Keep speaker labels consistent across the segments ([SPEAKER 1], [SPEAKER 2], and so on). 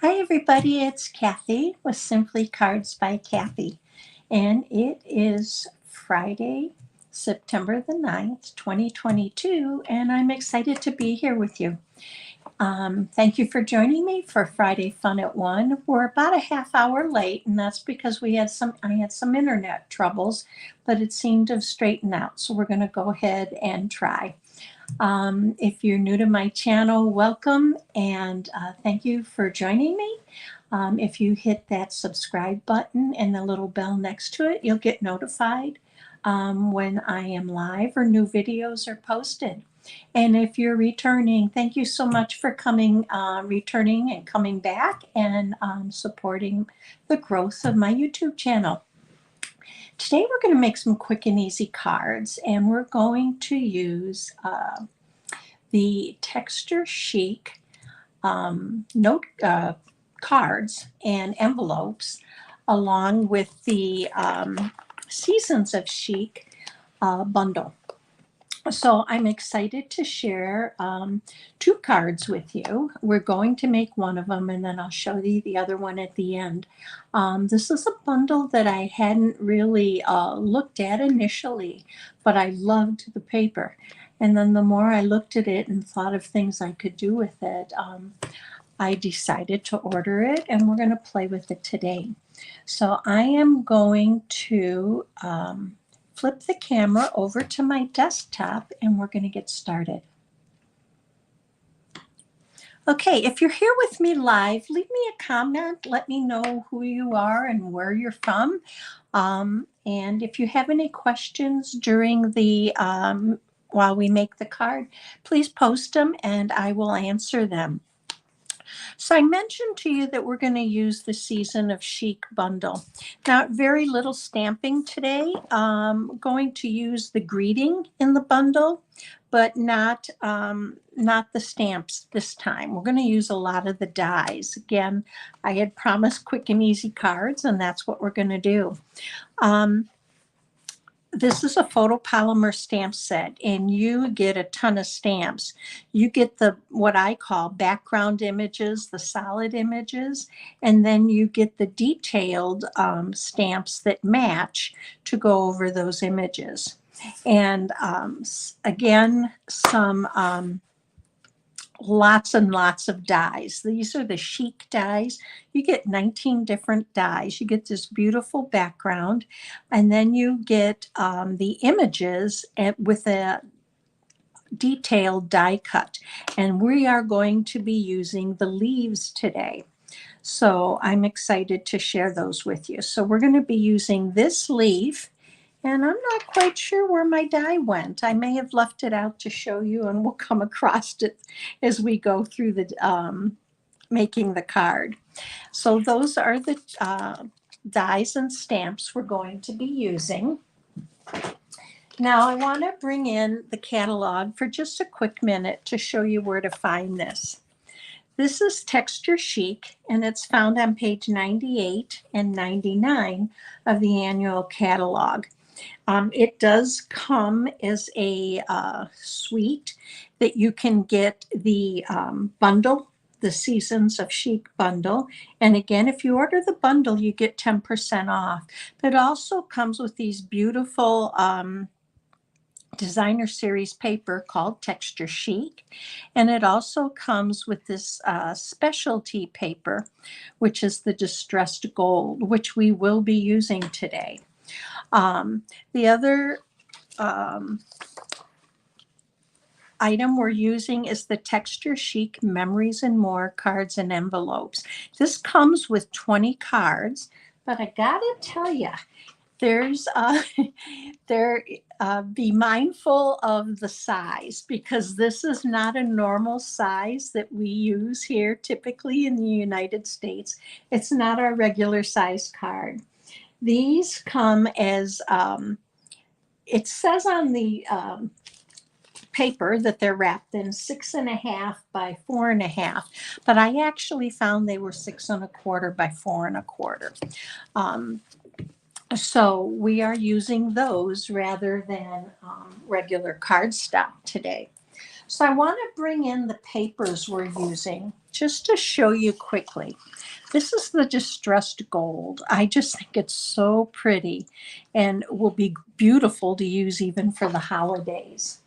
[SPEAKER 1] Hi, everybody. It's Kathy with Simply Cards by Kathy. And it is Friday, September the 9th, 2022. And I'm excited to be here with you. Thank you for joining me for Friday Fun at 1. We're about a half hour late, and that's because I had some internet troubles, but it seemed to have straightened out. So we're going to go ahead and try. If you're new to my channel, welcome and thank you for joining me. If you hit that subscribe button and the little bell next to it, you'll get notified when I am live or new videos are posted. And if you're returning, thank you so much for returning and coming back and supporting the growth of my YouTube channel. Today we're going to make some quick and easy cards, and we're going to use the Texture Chic note cards and envelopes, along with the Seasons of Chic bundle. So I'm excited to share two cards with you. We're going to make one of them, and then I'll show you the other one at the end. This is a bundle that I hadn't really looked at initially, but I loved the paper. And then the more I looked at it and thought of things I could do with it, I decided to order it, and we're going to play with it today. So I am going to flip the camera over to my desktop, and we're going to get started. Okay, if you're here with me live, leave me a comment. Let me know who you are and where you're from. And if you have any questions during the while we make the card, please post them and I will answer them. So I mentioned to you that we're going to use the Season of Chic bundle. Now, very little stamping today. Going to use the greeting in the bundle, but not the stamps this time. We're going to use a lot of the dies. Again, I had promised quick and easy cards, and that's what we're going to do. This is a photopolymer stamp set, and you get a ton of stamps. You get what I call background images, the solid images, and then you get the detailed stamps that match to go over those images. And again, some lots and lots of dies. These are the Chic dies. You get 19 different dies. You get this beautiful background, and then you get the images with a detailed die cut. And we are going to be using the leaves today. So I'm excited to share those with you. So we're going to be using this leaf. And I'm not quite sure where my die went. I may have left it out to show you, and we'll come across it as we go through the making the card. So those are the dies and stamps we're going to be using. Now I want to bring in the catalog for just a quick minute to show you where to find this. This is Texture Chic, and it's found on page 98 and 99 of the annual catalog. It does come as a suite that you can get the bundle, the Seasons of Chic bundle. And again, if you order the bundle, you get 10% off. But it also comes with these beautiful designer series paper called Texture Chic. And it also comes with this specialty paper, which is the distressed gold, which we will be using today. The other item we're using is the Texture Chic Memories and More cards and envelopes. This comes with 20 cards, but I gotta tell you, be mindful of the size, because this is not a normal size that we use here typically in the United States. It's not our regular size card. These come as, it says on the paper that they're wrapped in 6.5 by 4.5, but I actually found they were 6.25 by 4.25. So we are using those rather than regular cardstock today. So I want to bring in the papers we're using just to show you quickly. This is the distressed gold. I just think it's so pretty and will be beautiful to use even for the holidays.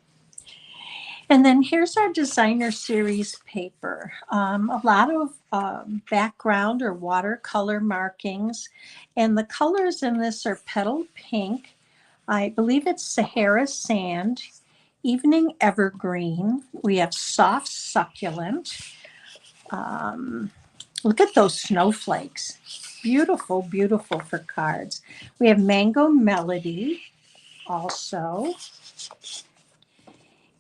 [SPEAKER 1] And then here's our designer series paper. A lot of background or watercolor markings. And the colors in this are petal pink. I believe it's Sahara sand, evening evergreen. We have soft succulent. Look at those snowflakes. Beautiful, beautiful for cards. We have mango melody also.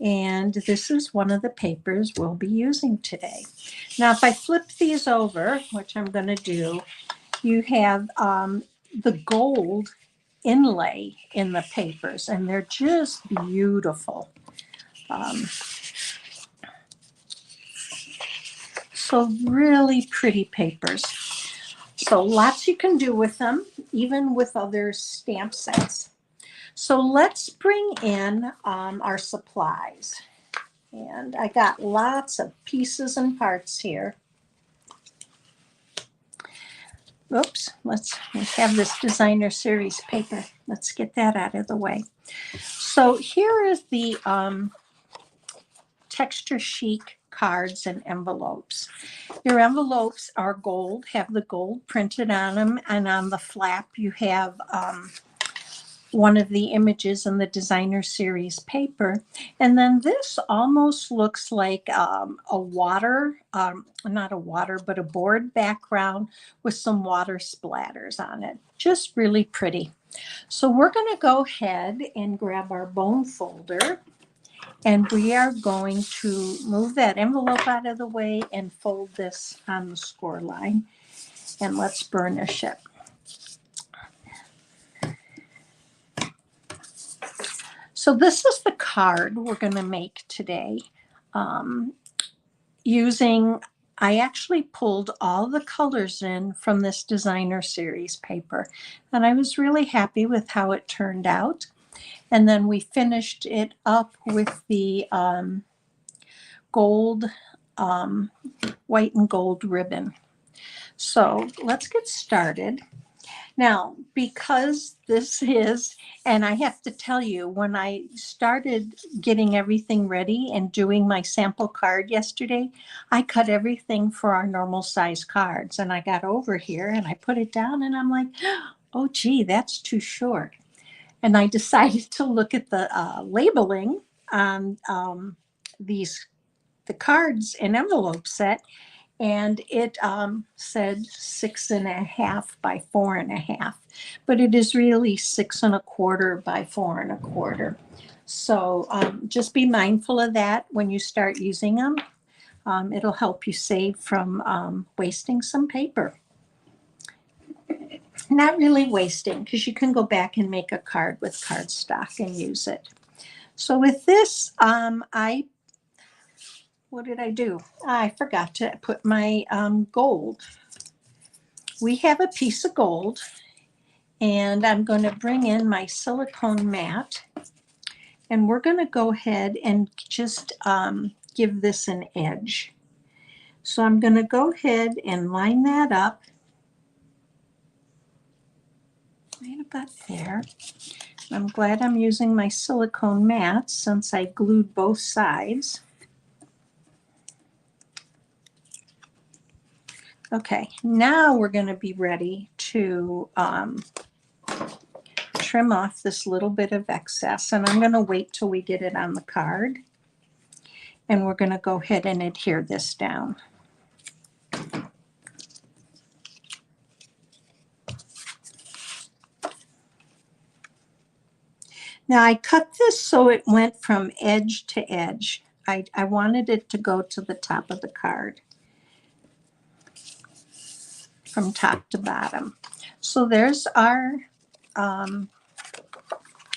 [SPEAKER 1] And this is one of the papers we'll be using today. Now, if I flip these over, which I'm going to do, you have the gold inlay in the papers, and they're just beautiful. So really pretty papers. So lots you can do with them, even with other stamp sets. So let's bring in our supplies. And I got lots of pieces and parts here. Oops, we have this designer series paper. Let's get that out of the way. So here is the Texture Chic cards and envelopes. Your envelopes are gold, have the gold printed on them, and on the flap you have one of the images in the designer series paper. And then this almost looks like a water, not a water, but a board background with some water splatters on it. Just really pretty. So we're going to go ahead and grab our bone folder, and we are going to move that envelope out of the way and fold this on the score line. And let's burnish it. So this is the card we're going to make today I actually pulled all the colors in from this designer series paper, and I was really happy with how it turned out. And then we finished it up with the gold, white and gold ribbon. So let's get started. Now, because this is, and I have to tell you, when I started getting everything ready and doing my sample card yesterday, I cut everything for our normal size cards. And I got over here and I put it down and I'm like, oh, gee, that's too short. And I decided to look at the labeling on the cards and envelope set, and it said 6.5 by 4.5, but it is really 6.25 by 4.25. So just be mindful of that when you start using them. It'll help you save from wasting some paper. Not really wasting, because you can go back and make a card with cardstock and use it. So with this, what did I do? I forgot to put my gold. We have a piece of gold, and I'm going to bring in my silicone mat, and we're going to go ahead and just give this an edge. So I'm going to go ahead and line that up right about there. I'm glad I'm using my silicone mat since I glued both sides. Okay, now we're going to be ready to trim off this little bit of excess, and I'm going to wait till we get it on the card, and we're going to go ahead and adhere this down. Now I cut this so it went from edge to edge. I wanted it to go to the top of the card, from top to bottom. So there's our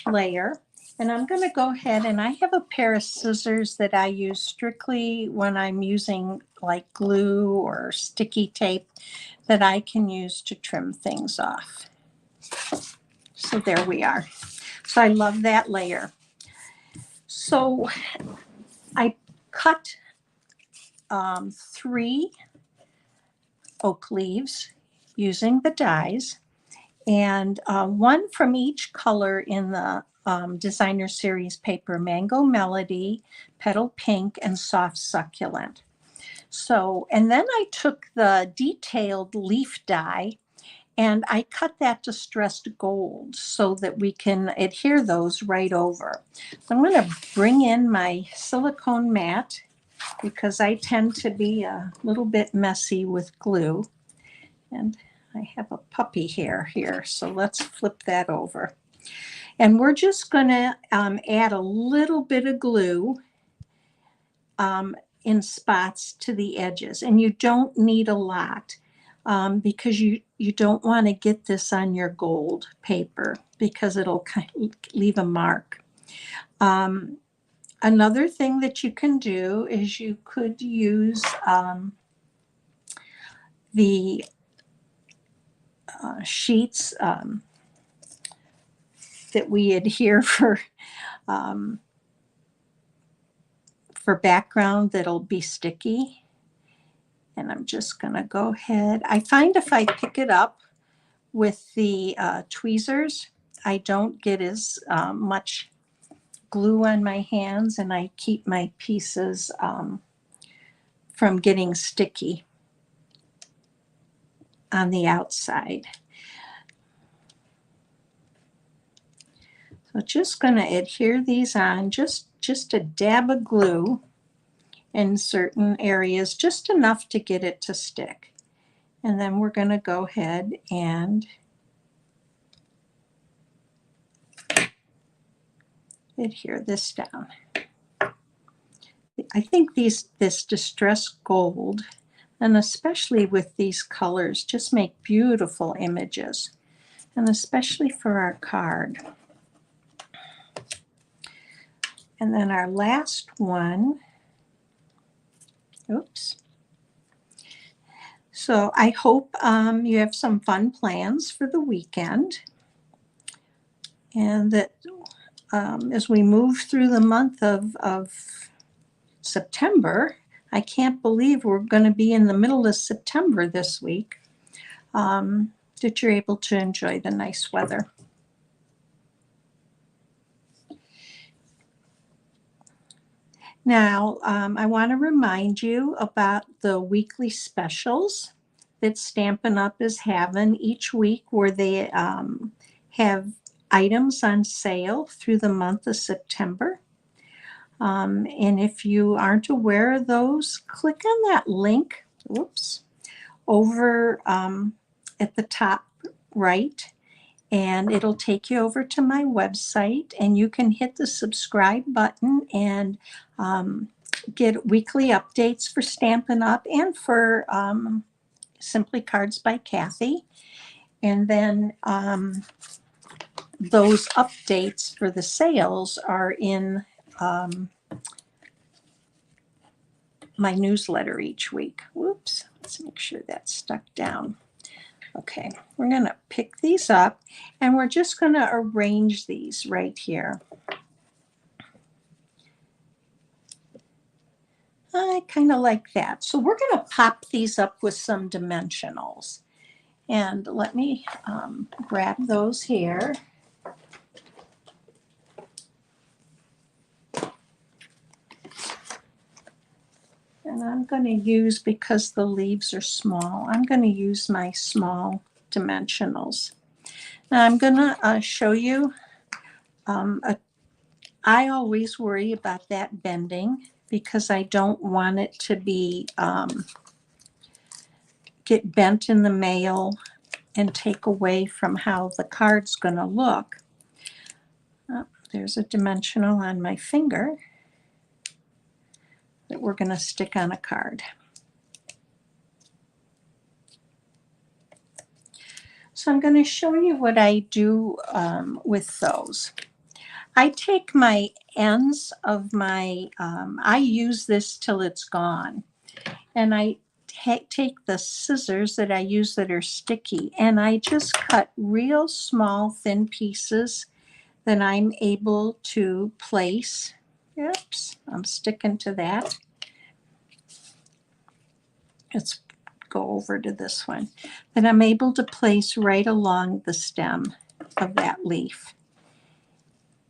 [SPEAKER 1] layer, and I'm going to go ahead, and I have a pair of scissors that I use strictly when I'm using like glue or sticky tape that I can use to trim things off. So there we are. So I love that layer. So I cut 3 oak leaves using the dies, and one from each color in the designer series paper: Mango Melody, Petal Pink, and Soft Succulent. So, and then I took the detailed leaf die and I cut that distressed gold so that we can adhere those right over. So I'm going to bring in my silicone mat because I tend to be a little bit messy with glue. And I have a puppy hair here, so let's flip that over. And we're just going to add a little bit of glue in spots to the edges. And you don't need a lot because you don't want to get this on your gold paper because it'll kind of leave a mark. Another thing that you can do is you could use the sheets that we adhere for background that'll be sticky. And I'm just going to go ahead. I find if I pick it up with the tweezers, I don't get as much glue on my hands, and I keep my pieces from getting sticky on the outside. So just going to adhere these on, just a dab of glue in certain areas, just enough to get it to stick. And then we're going to go ahead and adhere this down. I think this distressed gold, and especially with these colors, just make beautiful images, and especially for our card. And then our last one, oops. So I hope you have some fun plans for the weekend, and that as we move through the month of September, I can't believe we're going to be in the middle of September this week, that you're able to enjoy the nice weather. Now, I want to remind you about the weekly specials that Stampin' Up! Is having each week, where they have items on sale through the month of September. And if you aren't aware of those, click on that link, over at the top right, and it'll take you over to my website, and you can hit the subscribe button and get weekly updates for Stampin' Up! And for Simply Cards by Kathy. And then those updates for the sales are in my newsletter each week. Whoops, let's make sure that's stuck down. Okay, we're going to pick these up, and we're just going to arrange these right here. I kind of like that. So we're going to pop these up with some dimensionals. And let me grab those here. And I'm going to use, because the leaves are small, I'm going to use my small dimensionals. Now I'm going to show you, I always worry about that bending because I don't want it to be, get bent in the mail and take away from how the card's going to look. Oh, there's a dimensional on my finger that we're going to stick on a card. So I'm going to show you what I do with those. I take my ends of my, I use this till it's gone. And I take the scissors that I use that are sticky, and I just cut real small thin pieces that I'm able to place Oops, I'm sticking to that. Let's go over to this one that I'm able to place right along the stem of that leaf.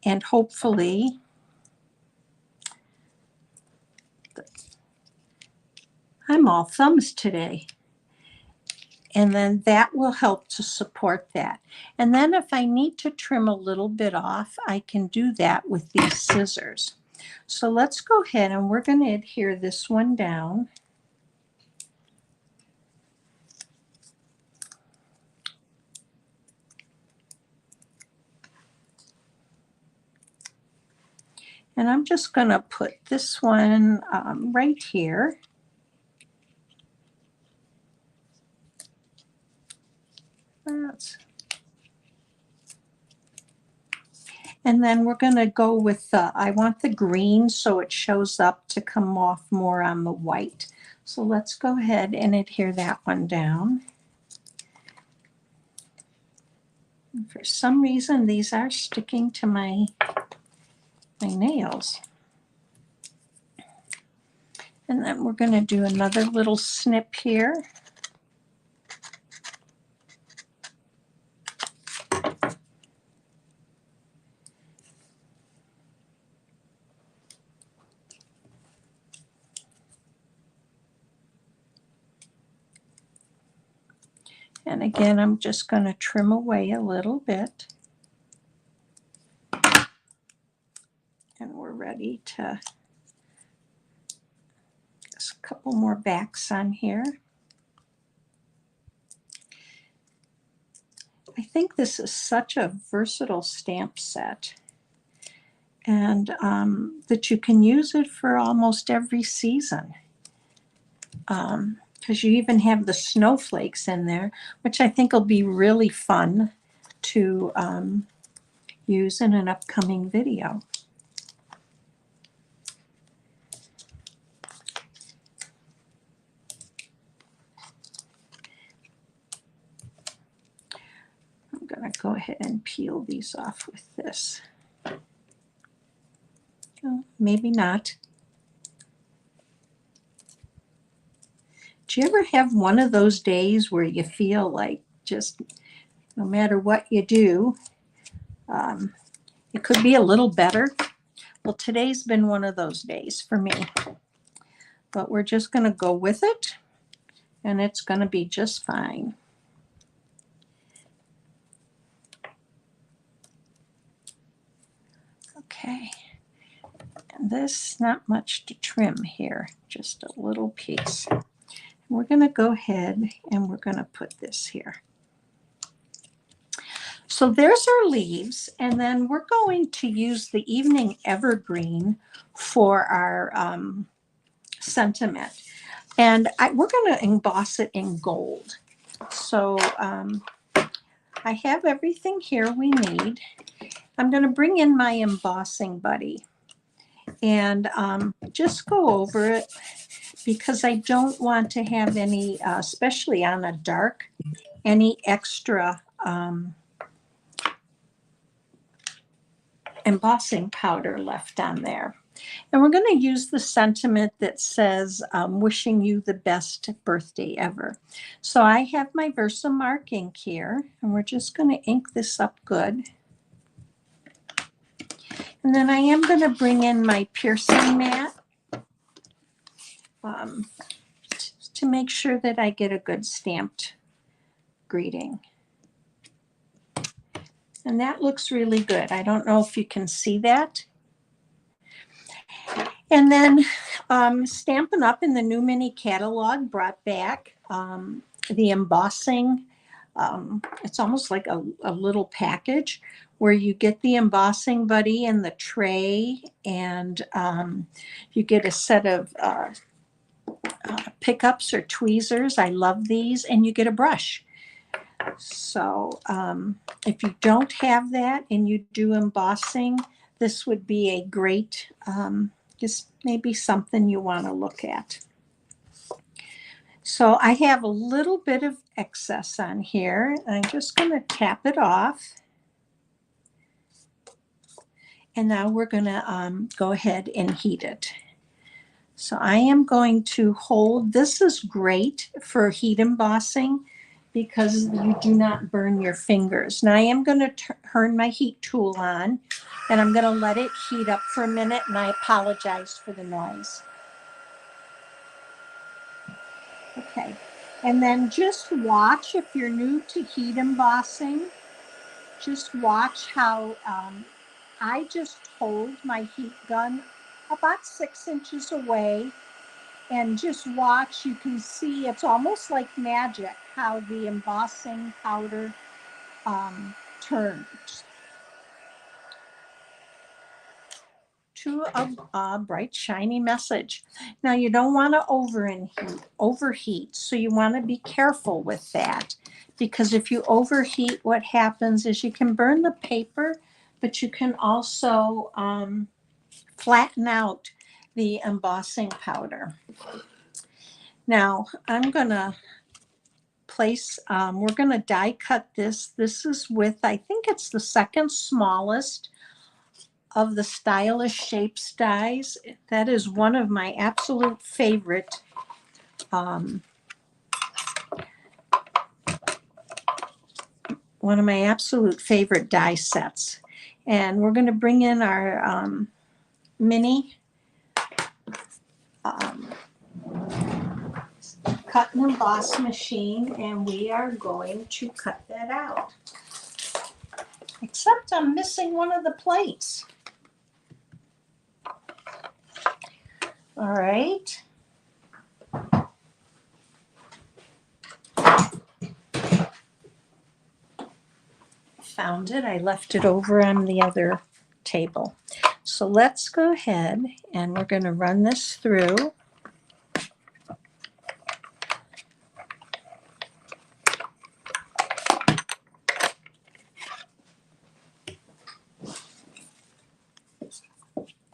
[SPEAKER 1] And hopefully I'm all thumbs today. And then that will help to support that. And then if I need to trim a little bit off, I can do that with these scissors. So let's go ahead and we're going to adhere this one down. And I'm just going to put this one right here. And then we're going to go with I want the green so it shows up to come off more on the white. So let's go ahead and adhere that one down. And for some reason, these are sticking to my nails. And then we're going to do another little snip here. And again, I'm just going to trim away a little bit. And we're ready to just a couple more backs on here. I think this is such a versatile stamp set, and that you can use it for almost every season. Because you even have the snowflakes in there, which I think will be really fun to use in an upcoming video. I'm going to go ahead and peel these off with this. Oh, maybe not. Do you ever have one of those days where you feel like just no matter what you do, it could be a little better? Well, today's been one of those days for me. But we're just going to go with it, and it's going to be just fine. Okay. And this, not much to trim here, just a little piece. We're going to go ahead and we're going to put this here. So there's our leaves, and then we're going to use the evening evergreen for our sentiment. And we're going to emboss it in gold. So I have everything here we need. I'm going to bring in my embossing buddy and just go over it, because I don't want to have any, especially on a dark, any extra embossing powder left on there. And we're going to use the sentiment that says, wishing you the best birthday ever. So I have my Versamark ink here, and we're just going to ink this up good. And then I am going to bring in my piercing mat to make sure that I get a good stamped greeting. And that looks really good. I don't know if you can see that. And then Stampin' Up! In the new mini catalog brought back the embossing. It's almost like a little package where you get the embossing buddy and the tray, and you get a set of pickups or tweezers. I love these. And you get a brush. So if you don't have that and you do embossing, this would be a great, just maybe something you want to look at. So I have a little bit of excess on here. I'm just going to tap it off. And now we're going to go ahead and heat it. So I am going to hold, this is great for heat embossing because you do not burn your fingers. Now I am going to turn my heat tool on and I'm going to let it heat up for a minute, and I apologize for the noise. Okay, and then just watch, if you're new to heat embossing, just watch how I just hold my heat gun about 6 inches away and just watch. You can see it's almost like magic how the embossing powder turns to a bright shiny message. Now you don't want to overheat, so you want to be careful with that, because if you overheat, what happens is you can burn the paper, but you can also flatten out the embossing powder. Now I'm going to place, we're going to die cut this. This is with, I think it's the second smallest of the Stylish Shapes dies. That is one of my absolute favorite die sets. And we're going to bring in our mini cut and emboss machine, and we are going to cut that out. Except I'm missing one of the plates. All right. Found it. I left it over on the other table. So let's go ahead and we're going to run this through.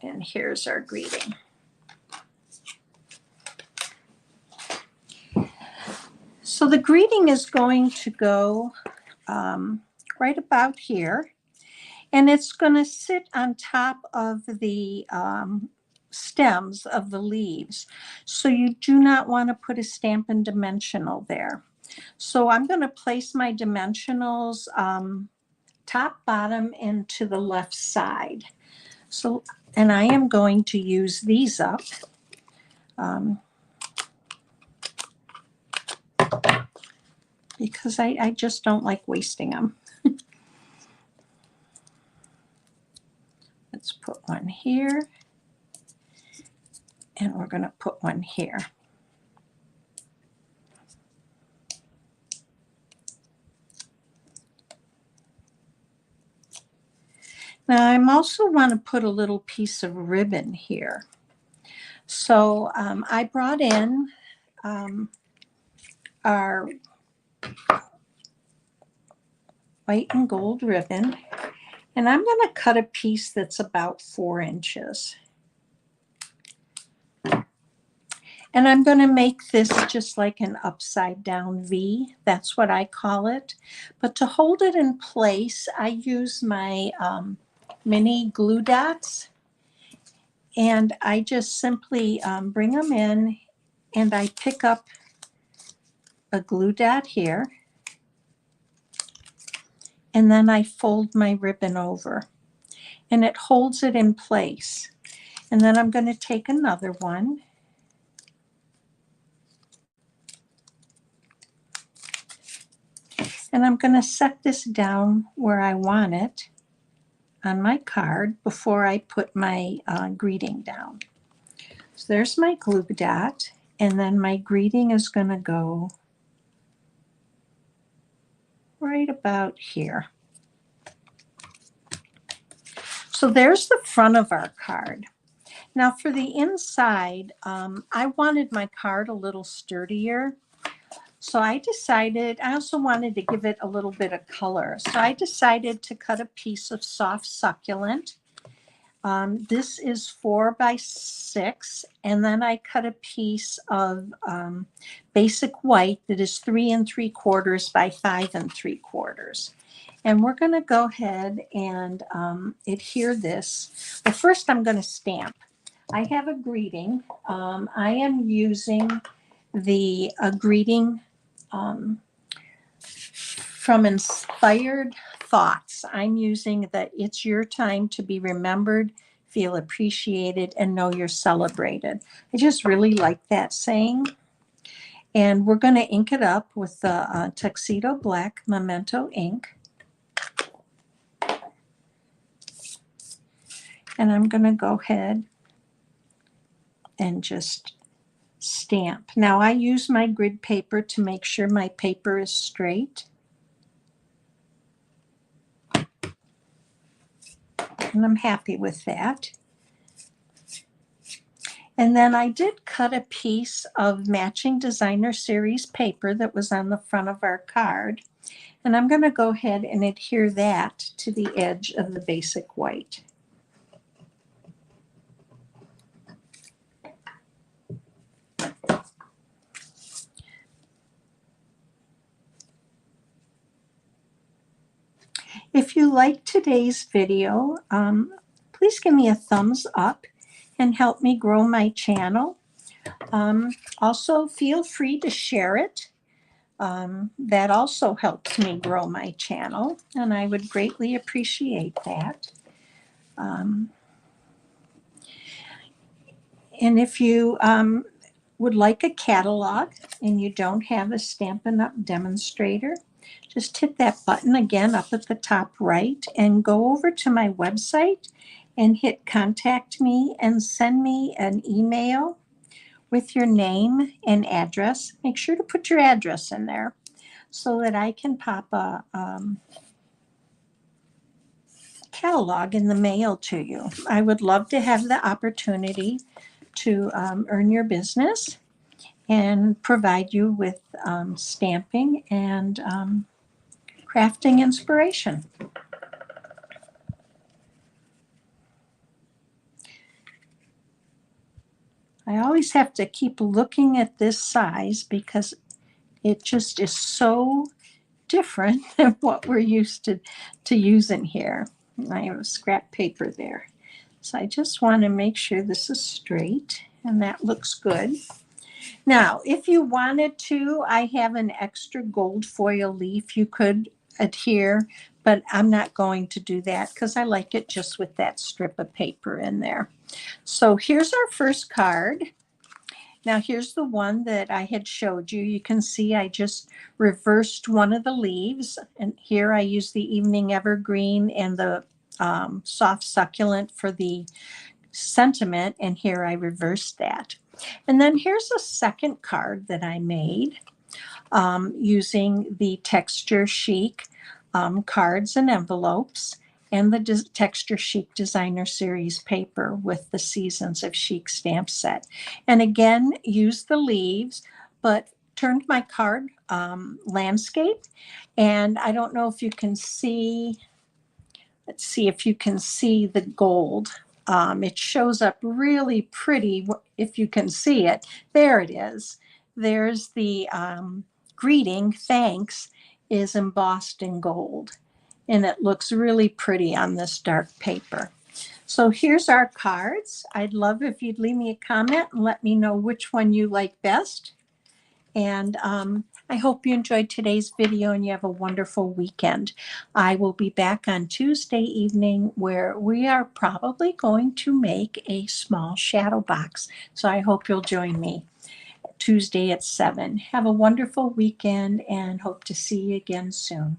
[SPEAKER 1] And here's our greeting. So the greeting is going to go right about here, and it's going to sit on top of the stems of the leaves. So you do not want to put a Stampin' Dimensional there. So I'm going to place my dimensionals top, bottom, and to the left side. So, and I am going to use these up. Because I just don't like wasting them. Let's put one here, and we're going to put one here. Now I'm also want to put a little piece of ribbon here. So I brought in our white and gold ribbon, and I'm going to cut a piece that's about 4 inches. And I'm going to make this just like an upside down V. That's what I call it. But to hold it in place, I use my mini glue dots. And I just simply bring them in, and I pick up a glue dot here. And then I fold my ribbon over, and it holds it in place. And then I'm going to take another one. And I'm going to set this down where I want it on my card before I put my greeting down. So there's my glue dot, and then my greeting is going to go right about here. So there's the front of our card. Now for the inside, I wanted my card a little sturdier. So I decided, I also wanted to give it a little bit of color. So I decided to cut a piece of soft succulent. This is 4 by 6. And then I cut a piece of basic white that is 3 3/4 by 5 3/4. And we're going to go ahead and adhere this. Well, first I'm going to stamp. I have a greeting. I am using the greeting from Inspired Thoughts. I'm using that it's your time to be remembered, feel appreciated, and know you're celebrated. I just really like that saying. And we're going to ink it up with the Tuxedo Black Memento ink. And I'm going to go ahead and just stamp. Now I use my grid paper to make sure my paper is straight. And I'm happy with that. And then I did cut a piece of matching designer series paper that was on the front of our card. And I'm going to go ahead and adhere that to the edge of the basic white. If you like today's video, please give me a thumbs up and help me grow my channel. Also, feel free to share it. That also helps me grow my channel, and I would greatly appreciate that. And if you would like a catalog and you don't have a Stampin' Up! Demonstrator, just hit that button again up at the top right and go over to my website and hit contact me and send me an email with your name and address. Make sure to put your address in there so that I can pop a catalog in the mail to you. I would love to have the opportunity to earn your business and provide you with stamping and crafting inspiration. I always have to keep looking at this size because it just is so different than what we're used to using here. I have a scrap paper there. So I just want to make sure this is straight, and that looks good. Now, if you wanted to, I have an extra gold foil leaf you could adhere, but I'm not going to do that because I like it just with that strip of paper in there. So here's our first card. Now here's the one that I had showed you. You can see I just reversed one of the leaves, and here I use the evening evergreen and the soft succulent for the sentiment, and here I reversed that. And then here's a second card that I made using the Texture Chic cards and envelopes and the Texture Chic Designer Series paper with the Seasons of Chic stamp set. And again, used the leaves, but turned my card landscape. And I don't know if you can see, let's see if you can see the gold. It shows up really pretty if you can see it. There it is. There's the greeting, thanks, is embossed in gold. And it looks really pretty on this dark paper. So here's our cards. I'd love if you'd leave me a comment and let me know which one you like best. And I hope you enjoyed today's video and you have a wonderful weekend. I will be back on Tuesday evening where we are probably going to make a small shadow box. So I hope you'll join me Tuesday at 7. Have a wonderful weekend and hope to see you again soon.